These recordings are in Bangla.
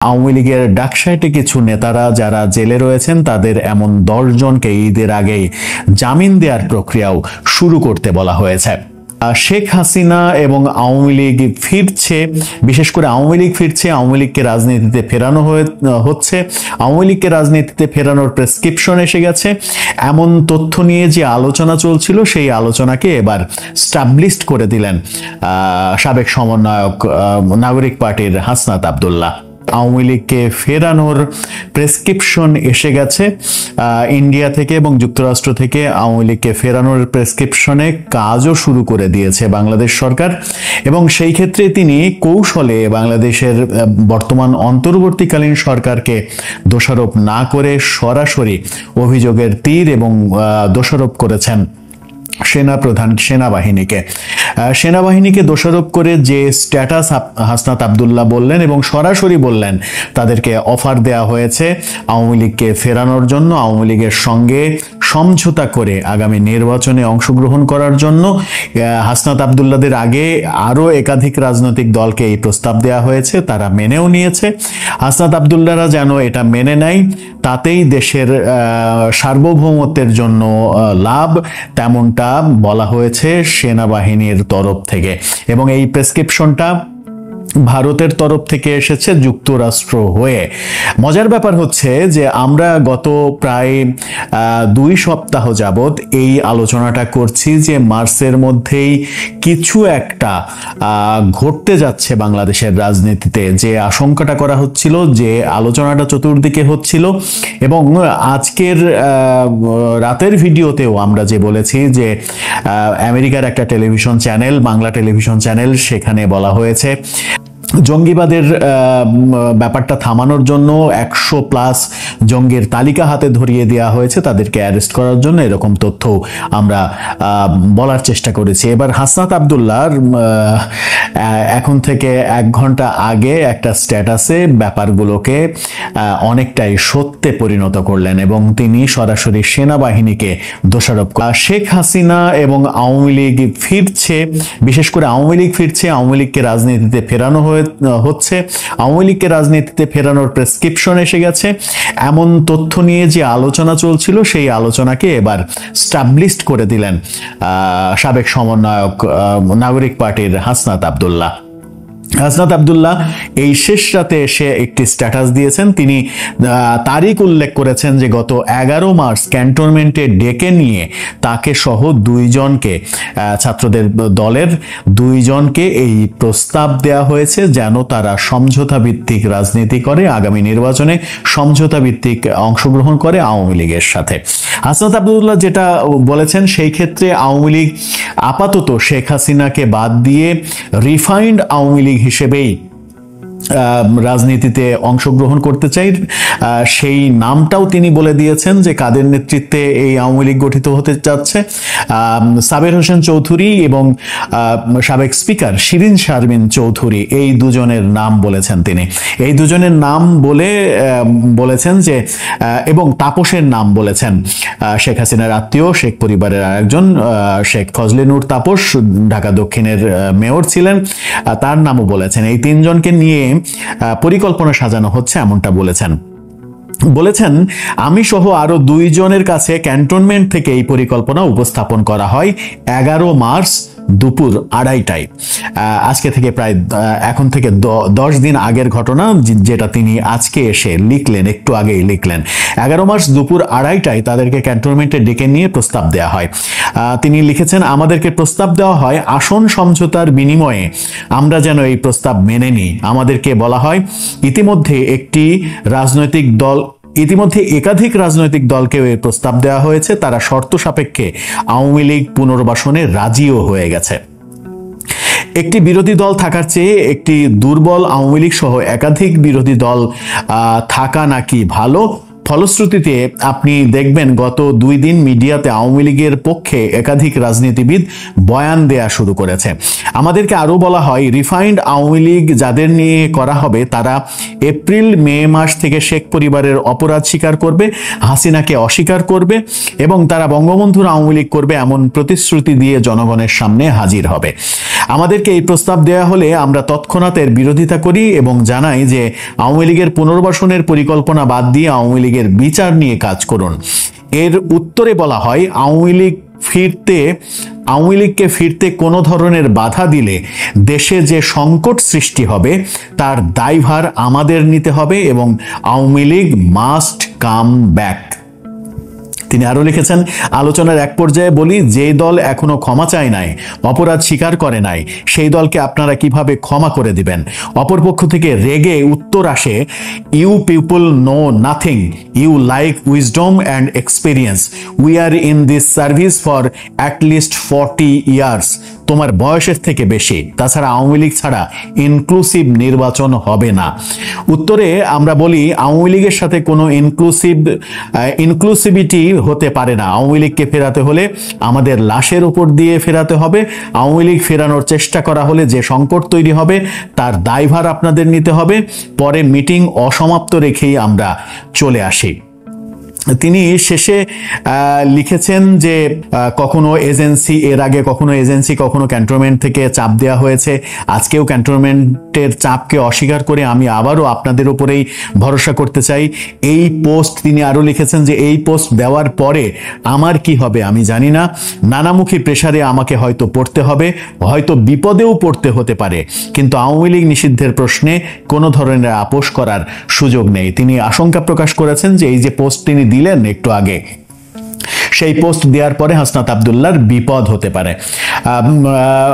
আওয়ামী লীগের ডাকসাইটে কিছু নেতারা যারা জেলে রয়েছেন তাদের এমন 10 জনকে ঈদের আগেই জামিন দেওয়ার প্রক্রিয়াও শুরু করতে বলা হয়েছে। শেখ হাসিনা এবং আওয়ামী লীগ ফিরছে, বিশেষ করে আওয়ামী লীগ ফিরছে, আওয়ামী লীগকে রাজনীতিতে ফেরানো হচ্ছে, আওয়ামী লীগকে রাজনীতিতে ফেরানোর প্রেসক্রিপশন এসে গেছে, এমন তথ্য নিয়ে যে আলোচনা চলছিল সেই আলোচনাকে এবার স্টাবলিশড করে দিলেন সাবেক সমন্বয়ক নাগরিক পার্টির হাসনাত আব্দুল্লাহ। আওয়ামী লীগকে ফেরানোর প্রেসক্রিপশন এসে গেছে ইন্ডিয়া থেকে এবং যুক্তরাষ্ট্র থেকে। আওয়ামী লীগকে ফেরানোর প্রেসক্রিপশনে কাজও শুরু করে দিয়েছে বাংলাদেশ সরকার, এবং সেই ক্ষেত্রে তিনি কৌশলে বাংলাদেশের বর্তমান অন্তর্বর্তীকালীন সরকারকে দোষারোপ না করে সরাসরি অভিযোগের তীর এবং দোষারোপ করেছেন সেনাবাহিনীকে দোষারোপ করে যে স্ট্যাটাস হাসনাত আব্দুল্লাহ বললেন এবং সরাসরি বললেন তাদেরকে অফার দেয়া হয়েছে আওয়ামী লীগকে ফেরানোর জন্য, আওয়ামী লীগের সঙ্গে সমঝোতা করে আগামী নির্বাচনে অংশগ্রহণ করার জন্য। হাসনাত আব্দুল্লাহদের আগে আরো একাধিক রাজনৈতিক দলকে এই প্রস্তাব দেওয়া হয়েছে, তারা মেনেও নিয়েছে। হাসনাত আব্দুল্লাহরা যেন এটা মেনে নেয় তাতেই দেশের সার্বভৌমত্বের জন্য লাভ, তেমনটা বলা হয়েছে সেনাবাহিনীর তরফ থেকে। এবং এই প্রেসক্রিপশনটা ভারতের তরফ থেকে এসেছে যুক্তরাষ্ট্র হয়ে। মজার ব্যাপার হচ্ছে যে আমরা গত প্রায় 2 সপ্তাহ যাবৎ এই আলোচনাটা করছি যে মার্চের মধ্যেই কিছু একটা ঘটতে যাচ্ছে বাংলাদেশের রাজনীতিতে, যে আশঙ্কাটা করা হচ্ছিল, যে আলোচনাটা চতুর্দিকে হচ্ছিল। এবং আজকের রাতের ভিডিওতেও আমরা যে বলেছি যে আমেরিকার একটা television channel, Bangla television channel, সেখানে বলা হয়েছে জঙ্গিবাদের ব্যাপারটা থামানোর জন্য 100+ জঙ্গির তালিকা হাতে ধরিয়ে দেওয়া হয়েছে, তাদেরকে অ্যারেস্ট করার জন্য, এরকম তথ্য আমরা বলার চেষ্টা করেছি। এবার হাসনাত আব্দুল্লাহর এখন থেকে 1 ঘন্টা আগে একটা স্ট্যাটাসে ব্যাপারগুলোকে অনেকটাই সত্যে পরিণত করলেন এবং তিনি সরাসরি সেনাবাহিনীকে দোষারোপ করেন। শেখ হাসিনা এবং আওয়ামী লীগ ফিরছে, বিশেষ করে আওয়ামী লীগ ফিরছে, আওয়ামী লীগকে রাজনীতিতে ফেরানো হচ্ছে, আওয়ামী লীগকে রাজনীতিতে ফেরানোর প্রেসক্রিপশন এসে গেছে, এমন তথ্য নিয়ে যে আলোচনা চলছিল সেই আলোচনাকে এবার স্টাবলিশড করে দিলেন সাবেক সমন্বয়ক নাগরিক পার্টির হাসনাত আব্দুল্লাহ। হাসনাত আব্দুল্লাহ এই শেষ রাতে এসে একটি স্ট্যাটাস দিয়েছেন। তিনি তারিখ উল্লেখ করেছেন যে গত 11 মার্চ ক্যান্টনমেন্টে ডেকে নিয়ে তাকে সহ 2 জনকে, ছাত্রদের দলের 2 জনকে এই প্রস্তাব দেয়া হয়েছে যেন তারা সমঝোতা ভিত্তিক রাজনীতি করে, আগামী নির্বাচনে সমঝোতা ভিত্তিক অংশগ্রহণ করে আওয়ামী লীগের সাথে। হাসনাত আব্দুল্লাহ যেটা বলেছেন সেই ক্ষেত্রে আওয়ামী লীগ আপাতত শেখ হাসিনাকে বাদ দিয়ে রিফাইন্ড আওয়ামী লীগ হিসেবেই রাজনীতিতে অংশগ্রহণ করতে চাই। সেই নামটাও তিনি বলে দিয়েছেন যে কাদের নেতৃত্বে এই আওয়ামী লীগ গঠিত হতে যাচ্ছে। সাবের হোসেন চৌধুরী এবং সাবেক স্পিকার শিরিন শারমিন চৌধুরী, এই 2 জনের নাম বলেছেন তিনি। এই 2 জনের নাম বলেছেন যে, এবং তাপসের নাম বলেছেন, শেখ হাসিনার আত্মীয়, শেখ পরিবারের আরেকজন শেখ ফজলে নূর তাপস, ঢাকা দক্ষিণের মেয়র ছিলেন, তার নামও বলেছেন। এই 3 জনকে নিয়ে পরিকল্পনা সাজানো হচ্ছে এমনটা বলেছেন। আমি সহ আরো 2 জনের কাছে ক্যান্টনমেন্ট থেকে এই পরিকল্পনা উপস্থাপন করা হয় 11 মার্চ দুপুর 2:30টায়। আজকে থেকে প্রায় এখন থেকে 10 দিন আগের ঘটনা, যেটা তিনি আজকে এসে লিখলেন, একটু আগেই লিখলেন। 11 মার্চ দুপুর 2:30টায় তাদেরকে ক্যান্টনমেন্টে ডেকে নিয়ে প্রস্তাব দেওয়া হয়। তিনি লিখেছেন, আমাদেরকে প্রস্তাব দেওয়া হয় আসন সমঝোতার বিনিময়ে আমরা যেন এই প্রস্তাব মেনে নিই। আমাদেরকে বলা হয় ইতিমধ্যে একাধিক রাজনৈতিক দলকে এই প্রস্তাব দেওয়া হয়েছে, তারা শর্ত সাপেক্ষে আওয়ামী লীগ পুনর্বাসনে রাজিও হয়ে গেছে। একটি বিরোধী দল থাকার চেয়ে একটি দুর্বল আওয়ামী লীগ সহ একাধিক বিরোধী দল থাকা নাকি ভালো, ফলশ্রুতিতে আপনি দেখবেন গত 2 দিন মিডিয়াতে আওয়ামী লীগের পক্ষে একাধিক রাজনীতিবিদ বয়ান দেয়া শুরু করেছে। আমাদেরকে আরো বলা হয় রিফাইন্ড আওয়ামী লীগ যাদের নিয়ে করা হবে তারা এপ্রিল মে মাস থেকে শেখ পরিবারের অপরাধ স্বীকার করবে, হাসিনাকে অস্বীকার করবে এবং তারা বঙ্গবন্ধুর আওয়ামী লীগ করবে এমন প্রতিশ্রুতি দিয়ে জনগণের সামনে হাজির হবে। আমাদেরকে এই প্রস্তাব দেয়া হলে আমরা তৎক্ষণাৎ এর বিরোধিতা করি এবং জানাই যে আওয়ামী লীগের পুনর্বাসনের পরিকল্পনা বাদ দিয়ে আওয়ামী লীগের বিচার নিয়ে কাজ করুন। এর উত্তরে বলা হয় আওয়ামী লীগকে ফিরতে কোনো ধরনের বাধা দিলে দেশে যে সংকট সৃষ্টি হবে তার দায়ভার আমাদের নিতে হবে এবং Awami League must come back. তিনি আরো লিখেছেন, আলোচনার এক পর্যায়ে বলি, যে দল এখনো ক্ষমা চায় নাই, অপরাধ স্বীকার করে নাই, সেই দলকে আপনারা কিভাবে ক্ষমা করে দিবেন? অপরপক্ষ থেকে রেগে উত্তর আসে, you people know nothing, you like wisdom and experience, we are in this service for at least 40 years. তোমার বয়সের থেকে বেশি, তাছাড়া আওয়ামী লীগ ছাড়া ইনক্লুসিভ নির্বাচন হবে না। উত্তরে আমরা বলি আওয়ামী লীগের সাথে কোনো ইনক্লুসিভিটি হতে পারে না। আওয়ামী লীগকে ফেরাতে হলে আমাদের লাশের উপর দিয়ে ফেরাতে হবে। আওয়ামী লীগ ফেরানোর চেষ্টা করা হলে যে সংকট তৈরি হবে তার দায়ভার আপনাদের নিতে হবে। পরে মিটিং অসমাপ্ত রেখেই আমরা চলে আসি। তিনি শেষে লিখেছেন যে কখনো এজেন্সি, এর আগে কখনো এজেন্সি, কখনো ক্যান্টনমেন্ট থেকে চাপ দেওয়া হয়েছে, আজকেও ক্যান্টনমেন্টের চাপকে অস্বীকার করে আমি আবারও আপনাদের উপরেই ভরসা করতে চাই। এই পোস্ট তিনি আরো লিখেছেন যে এই পোস্ট দেওয়ার পরে আমার কি হবে আমি জানি না, নানামুখী প্রেসারে আমাকে হয়তো পড়তে হবে, হয়তো বিপদেও পড়তে হতে পারে, কিন্তু আওয়ামী লীগ নিষিদ্ধের প্রশ্নে কোনো ধরনের আপোষ করার সুযোগ নেই। তিনি আশঙ্কা প্রকাশ করেছেন যে এই যে পোস্ট তিনি দিলেন একটু আগে, সেই পোস্ট দেওয়ার পরে হাসনাত আব্দুল্লাহর বিপদ হতে পারে।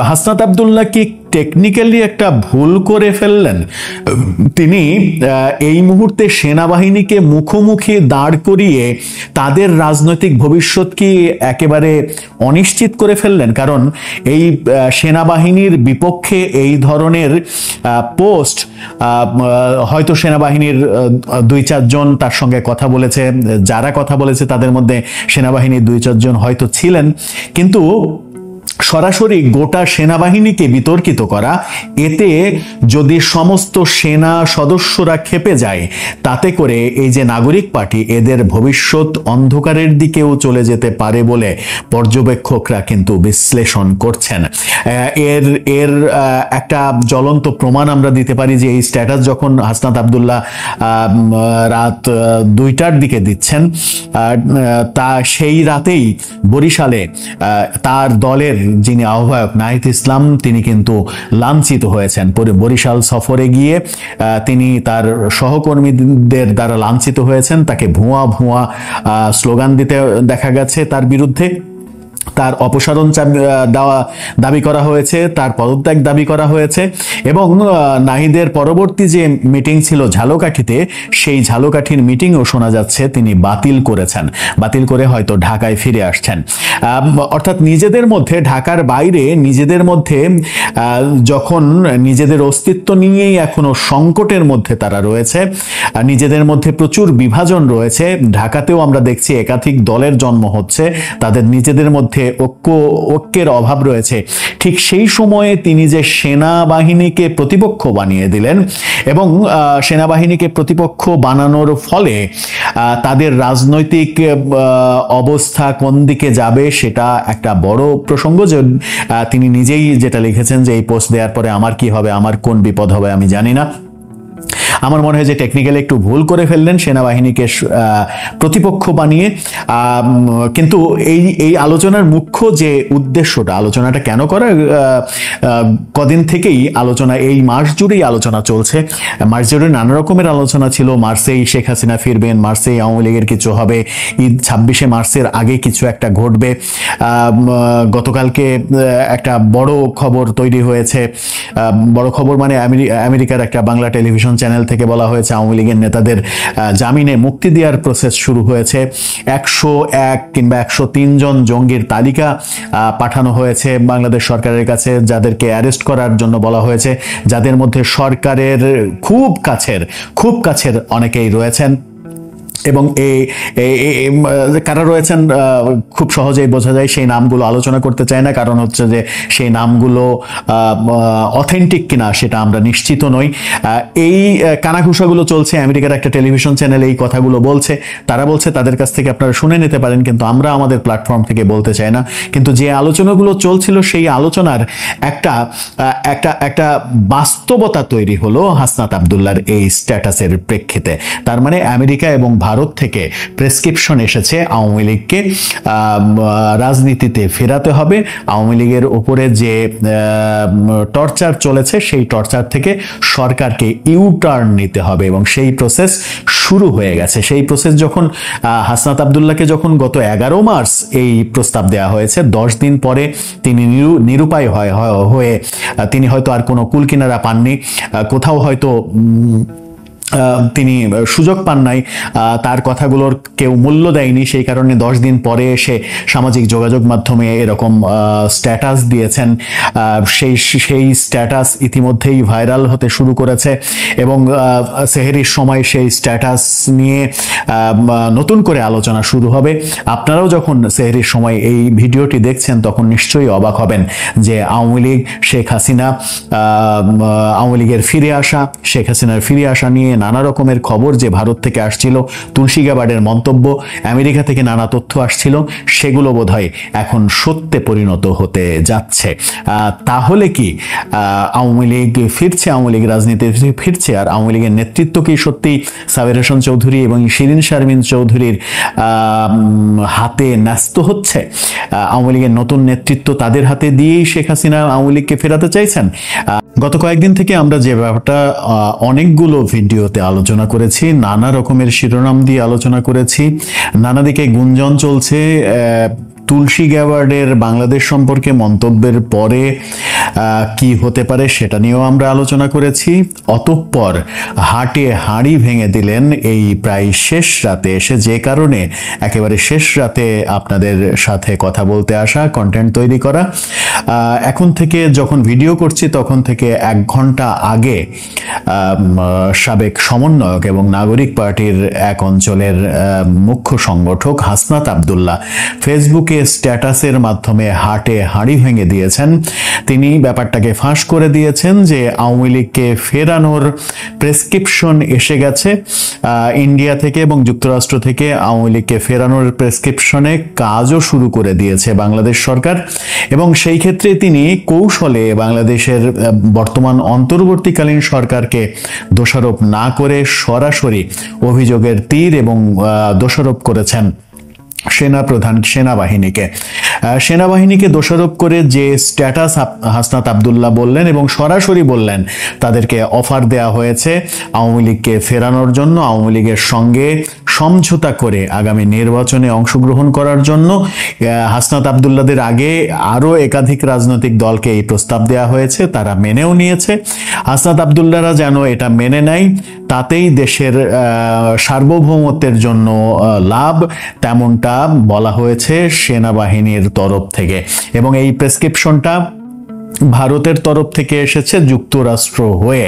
হাসনাত আব্দুল্লাহ কি টেকনিক্যালি একটা ভুল করে ফেললেন? তিনি এই মুহূর্তে সেনাবাহিনীকে মুখোমুখি দাঁড় করিয়ে তাদের রাজনৈতিক ভবিষ্যৎ কি একেবারে অনিশ্চিত করে ফেললেন? কারণ এই সেনাবাহিনীর বিপক্ষে এই ধরনের পোস্ট হয়তো সেনাবাহিনীর 2-4 জন তার সঙ্গে কথা বলেছে, যারা কথা বলেছে তাদের মধ্যে সেনাবাহিনীর 2-4 জন হয়তো ছিলেন, কিন্তু সরাসরি গোটা সেনাবাহিনীকে বিতর্কিত করা, এতে যদি সমস্ত সেনা সদস্যরা ক্ষেপে যায় তাতে করে এই যে নাগরিক পার্টি এদের ভবিষ্যৎ অন্ধকারের দিকেও চলে যেতে পারে বলে পর্যবেক্ষকরা কিন্তু বিশ্লেষণ করছেন। এর একটা জ্বলন্ত প্রমাণ আমরা দিতে পারি যে এই স্ট্যাটাস যখন হাসনাত আব্দুল্লাহ রাত 2টার দিকে দিচ্ছেন, তা সেই রাতেই বরিশালে তার দলের যিনি আহ্বায়ক নাহিদ ইসলাম তিনি কিন্তু লাঞ্ছিত হয়েছেন। বরিশাল সফরে গিয়ে তিনি তার সহকর্মীদের দ্বারা লাঞ্ছিত হয়েছেন, তাকে ভুয়া ভুয়া স্লোগান দিতে দেখা গেছে, তার বিরুদ্ধে তার অপসারণ দাবি করা হয়েছে, তার পদত্যাগ দাবি করা হয়েছে এবং নাহিদের পরবর্তী যে মিটিং ছিল ঝালকাঠিতে, সেই ঝালকাঠির মিটিংও শোনা যাচ্ছে তিনি বাতিল করেছেন, বাতিল করে হয়তো ঢাকায় ফিরে আসছেন। অর্থাৎ নিজেদের মধ্যে, ঢাকার বাইরে নিজেদের মধ্যে যখন নিজেদের অস্তিত্ব নিয়েই এখনো সংকটের মধ্যে তারা রয়েছে, নিজেদের মধ্যে প্রচুর বিভাজন রয়েছে, ঢাকাতেও আমরা দেখছি একাধিক দলের জন্ম হচ্ছে, তাদের নিজেদের মধ্যে ঐক্যের অভাব রয়েছে, ঠিক সেই সময়ে তিনি যে সেনাবাহিনীকে প্রতিপক্ষ বানিয়ে দিলেন এবং সেনাবাহিনীকে প্রতিপক্ষ বানানোর ফলে তাদের রাজনৈতিক অবস্থা কোন দিকে যাবে সেটা একটা বড় প্রসঙ্গ। যে তিনি নিজেই যেটা লিখেছেন যে এই পোস্ট দেওয়ার পরে আমার কি হবে, আমার কোন বিপদ হবে আমি জানি না। আমার মনে হয় যে টেকনিক্যালি একটু ভুল করে ফেললেন সেনাবাহিনীকে প্রতিপক্ষ বানিয়ে। কিন্তু এই আলোচনার মুখ্য যে উদ্দেশ্যটা, আলোচনাটা কেন করা, কদিন থেকেই আলোচনা, এই মাস জুড়েই আলোচনা চলছে, মাস জুড়ে নানা রকমের আলোচনা ছিল। মার্চেই শেখ হাসিনা ফিরবেন, মার্চেই আওয়ামী লীগের কিছু হবে, ঈদ 26শে মার্চের আগে কিছু একটা ঘটবে। গতকালকে একটা বড় খবর তৈরি হয়েছে, বড় খবর মানে আমেরিকার একটা বাংলা টেলিভিশন চ্যানেল থেকে বলা হয়েছে আওয়ামী লীগের নেতাদের জামিনে মুক্তি দেওয়ার প্রসেস শুরু হয়েছে। 101 কিংবা 103 জন জঙ্গির তালিকা পাঠানো হয়েছে বাংলাদেশ সরকারের কাছে, যাদেরকে অ্যারেস্ট করার জন্য বলা হয়েছে, যাদের মধ্যে সরকারের খুব কাছের অনেকেই রয়েছেন। এবং কারা রয়েছেন খুব সহজেই বোঝা যায়। সেই নামগুলো আলোচনা করতে চাই না, কারণ হচ্ছে যে সেই নামগুলো অথেন্টিক কিনা সেটা আমরা নিশ্চিত নই। এই কানাঘুষাগুলো চলছে, আমেরিকার একটা টেলিভিশন চ্যানেল এই কথাগুলো বলছে, তারা বলছে তাদের কাছ থেকে আপনারা শুনে নিতে পারেন, কিন্তু আমরা আমাদের প্ল্যাটফর্ম থেকে বলতে চাই না। কিন্তু যে আলোচনাগুলো চলছিল সেই আলোচনার একটা একটা একটা বাস্তবতা তৈরি হলো হাসনাত আব্দুল্লাহর এই স্ট্যাটাসের প্রেক্ষিতে। তার মানে আমেরিকা এবং ভারত থেকে প্রেসক্রিপশন এসেছে আওয়ামী লীগকে রাজনীতিতে ফেরাতে হবে। আওয়ামী লীগের উপরে যে টর্চার চলেছে সেই টর্চার থেকে সরকারকে ইউটার্ন নিতে হবে, এবং সেই প্রসেস শুরু হয়ে গেছে। সেই প্রসেস যখন হাসনাত আব্দুল্লাহকে যখন গত 11 মার্চ এই প্রস্তাব দেওয়া হয়েছে, 10 দিন পরে তিনি নিরুপায় হয়ে তিনি হয়তো আর কোনো কুলকিনারা পাননি, কোথাও হয়তো তিনি সুযোগ পান নাই, তার কথাগুলোর কেউ মূল্য দেয়নি, সেই কারণে 10 দিন পরে এসে সামাজিক যোগাযোগ মাধ্যমে এরকম স্ট্যাটাস দিয়েছেন। সেই স্ট্যাটাস ইতিমধ্যেই ভাইরাল হতে শুরু করেছে, এবং সেহরির সময় সেই স্ট্যাটাস নিয়ে নতুন করে আলোচনা শুরু হবে। আপনারাও যখন সেহরির সময় এই ভিডিওটি দেখছেন তখন নিশ্চয়ই অবাক হবেন যে আওয়ামী লীগ, শেখ হাসিনা, আওয়ামী লীগের ফিরে আসা, শেখ হাসিনার ফিরে আসা নিয়ে নানা রকমের খবর যে ভারত থেকে আসছিল, তুলসী গ্যাবার্ডের মন্তব্য, আমেরিকা থেকে নানা তথ্য আসছিল, সেগুলো বোধহয় এখন সত্যে পরিণত হতে যাচ্ছে। তাহলে কি আওয়ামী লীগ ফিরছে, আওয়ামী লীগ রাজনীতিতে ফিরছে? আর আওয়ামী লীগের নেতৃত্ব কি সত্যি সাবের হোসেন চৌধুরী এবং শিরিন শারমিন চৌধুরীর হাতে ন্যস্ত হচ্ছে? আওয়ামী লীগের নতুন নেতৃত্ব তাদের হাতে দিয়েই শেখ হাসিনা আওয়ামী লীগকে ফেরাতে চাইছেন? গত কয়েকদিন থেকে আমরা যে ব্যাপারটা অনেকগুলো ভিডিওতে আলোচনা করেছি, নানা রকমের শিরোনাম দিয়ে আলোচনা করেছি, নানা দিকে গুঞ্জন চলছে তুলসী গ্যাবার্ডের বাংলাদেশ সম্পর্কে মন্তব্যের পরে কি হতে পারে সেটা নিয়েও আমরা আলোচনা করেছি। অতঃপর হাটে হাঁড়ি ভেঙে দিলেন এই প্রায় শেষ রাতে এসে, যে কারণে একেবারে শেষ রাতে আপনাদের সাথে কথা বলতে আসা, কন্টেন্ট তৈরি করা। এখন থেকে যখন ভিডিও করছি তখন থেকে 1 ঘন্টা আগে সাবেক সমন্বয়ক এবং নাগরিক পার্টির এক অঞ্চলের মুখ্য সংগঠক হাসনাত আব্দুল্লাহ ফেসবুকে স্ট্যাটাসের মাধ্যমে হাটে হাঁড়ি ভেঙে দিয়েছেন। তিনি ব্যাপারটাকে ফাঁস করে দিয়েছেন যে আওয়ামী লীগকে ফেরানোর প্রেসক্রিপশন এসে গেছে ইন্ডিয়া থেকে এবং যুক্তরাষ্ট্র থেকে। আওয়ামী লীগকে ফেরানোর প্রেসক্রিপশনে কাজও শুরু করে দিয়েছে বাংলাদেশ সরকার, এবং সেই ক্ষেত্রে তিনি কৌশলে বাংলাদেশের বর্তমান অন্তর্বর্তীকালীন সরকারকে দোষারোপ না করে সরাসরি অভিযোগের তীর এবং দোষারোপ করেছেন সেনাবাহিনীকে দোষারোপ করে যে স্ট্যাটাস হাসনাত আব্দুল্লাহ বললেন এবং সরাসরি বললেন তাদেরকে অফার দেয়া হয়েছে আওয়ামী লীগকে ফেরানোর জন্য, আওয়ামী লীগের সঙ্গে সমঝোতা করে আগামী নির্বাচনে অংশগ্রহণ করার জন্য। হাসনাত আব্দুল্লাহদের আগে আরো একাধিক রাজনৈতিক দলকে এই প্রস্তাব দেওয়া হয়েছে, তারা মেনেও নিয়েছে। হাসনাত আব্দুল্লাহরা যেন এটা মেনে নেয়, তাতেই দেশের সার্বভৌমত্বের জন্য লাভ, তেমনটা বলা হয়েছে সেনাবাহিনীর তরফ থেকে। এবং এই প্রেসক্রিপশনটা ভারতের তরফ থেকে এসেছে যুক্তরাষ্ট্র হয়ে।